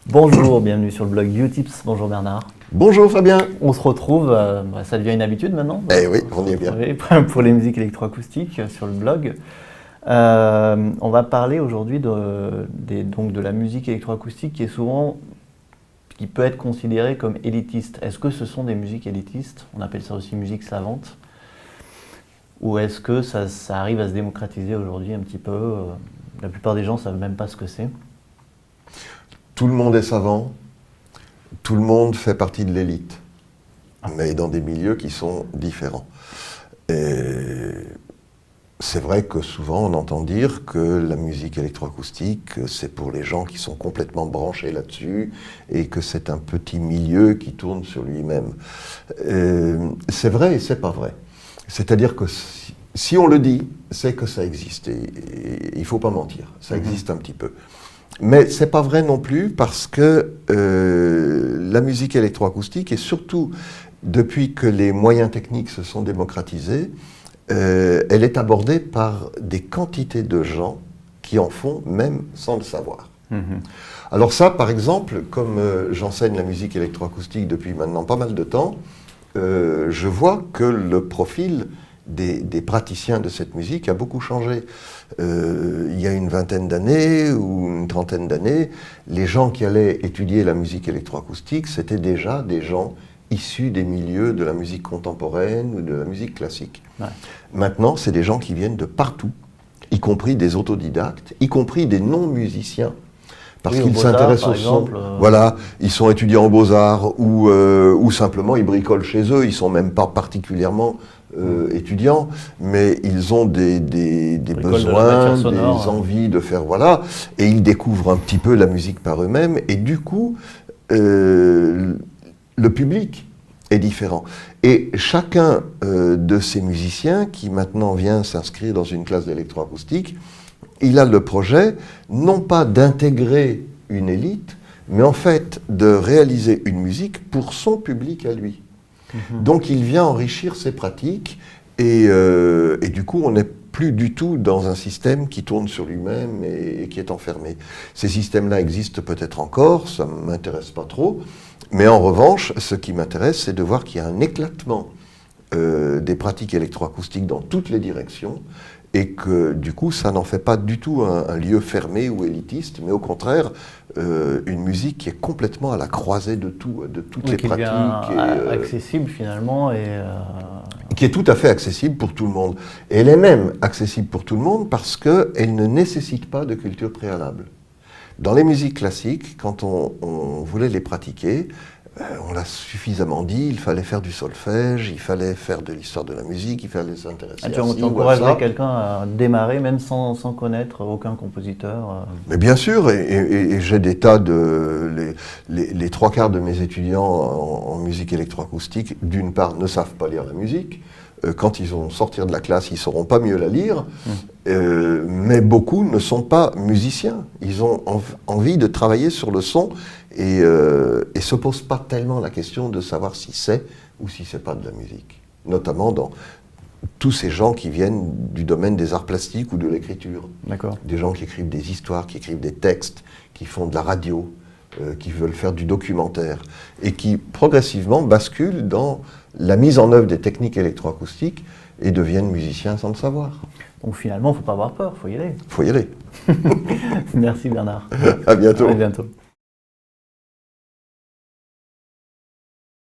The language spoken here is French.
Bonjour, bienvenue sur le blog Utips. Bonjour Bernard. Bonjour Fabien. On se retrouve, ça devient une habitude maintenant. Eh oui, on y est bien. Pour les musiques électroacoustiques sur le blog. On va parler aujourd'hui de la musique électroacoustique qui peut être considérée comme élitiste. Est-ce que ce sont des musiques élitistes? On appelle ça aussi musique savante. Ou est-ce que ça arrive à se démocratiser aujourd'hui un petit peu? La plupart des gens ne savent même pas ce que c'est. Tout le monde est savant, tout le monde fait partie de l'élite, mais dans des milieux qui sont différents. Et c'est vrai que souvent on entend dire que la musique électroacoustique, c'est pour les gens qui sont complètement branchés là-dessus et que c'est un petit milieu qui tourne sur lui-même. C'est vrai et c'est pas vrai. C'est-à-dire que si on le dit, c'est que ça existe et il ne faut pas mentir, ça existe un petit peu. Mais c'est pas vrai non plus parce que la musique électroacoustique, et surtout depuis que les moyens techniques se sont démocratisés, elle est abordée par des quantités de gens qui en font même sans le savoir. Alors ça, par exemple, comme j'enseigne la musique électroacoustique depuis maintenant pas mal de temps, je vois que le profil des praticiens de cette musique a beaucoup changé. Il y a une vingtaine d'années ou une trentaine d'années, les gens qui allaient étudier la musique électroacoustique, c'était déjà des gens issus des milieux de la musique contemporaine ou de la musique classique. Ouais. Maintenant, c'est des gens qui viennent de partout, y compris des autodidactes, y compris des non-musiciens, parce qu'ils s'intéressent au son. Voilà, ils sont étudiants en beaux-arts ou simplement ils bricolent chez eux, ils ne sont même pas particulièrement étudiants, mais ils ont des besoins, des envies de faire, voilà, et ils découvrent un petit peu la musique par eux-mêmes, et du coup, le public est différent. Et chacun de ces musiciens qui maintenant vient s'inscrire dans une classe d'électroacoustique, il a le projet, non pas d'intégrer une élite, mais en fait de réaliser une musique pour son public à lui. Donc il vient enrichir ses pratiques et du coup on n'est plus du tout dans un système qui tourne sur lui-même et qui est enfermé. Ces systèmes-là existent peut-être encore, ça ne m'intéresse pas trop, mais en revanche ce qui m'intéresse c'est de voir qu'il y a un éclatement des pratiques électroacoustiques dans toutes les directions et que du coup ça n'en fait pas du tout un lieu fermé ou élitiste, mais au contraire une musique qui est complètement à la croisée de tout, de toutes les pratiques. Accessible finalement qui est tout à fait accessible pour tout le monde. Et elle est même accessible pour tout le monde parce qu'elle ne nécessite pas de culture préalable. Dans les musiques classiques, quand on voulait les pratiquer, on l'a suffisamment dit, il fallait faire du solfège, il fallait faire de l'histoire de la musique, il fallait s'intéresser à ça. Tu encouragerais quelqu'un à démarrer même sans connaître aucun compositeur Mais bien sûr, et j'ai des tas de... Les trois quarts de mes étudiants en musique électroacoustique, d'une part, ne savent pas lire la musique. Quand ils vont sortir de la classe, ils ne sauront pas mieux la lire. Mais beaucoup ne sont pas musiciens. Ils ont envie de travailler sur le son et ne se posent pas tellement la question de savoir si c'est ou si c'est pas de la musique. Notamment dans tous ces gens qui viennent du domaine des arts plastiques ou de l'écriture. Des gens qui écrivent des histoires, qui écrivent des textes, qui font de la radio, qui veulent faire du documentaire et qui progressivement basculent dans la mise en œuvre des techniques électroacoustiques et deviennent musiciens sans le savoir. Donc finalement, il ne faut pas avoir peur, il faut y aller. Il faut y aller. Merci Bernard. À bientôt. À bientôt.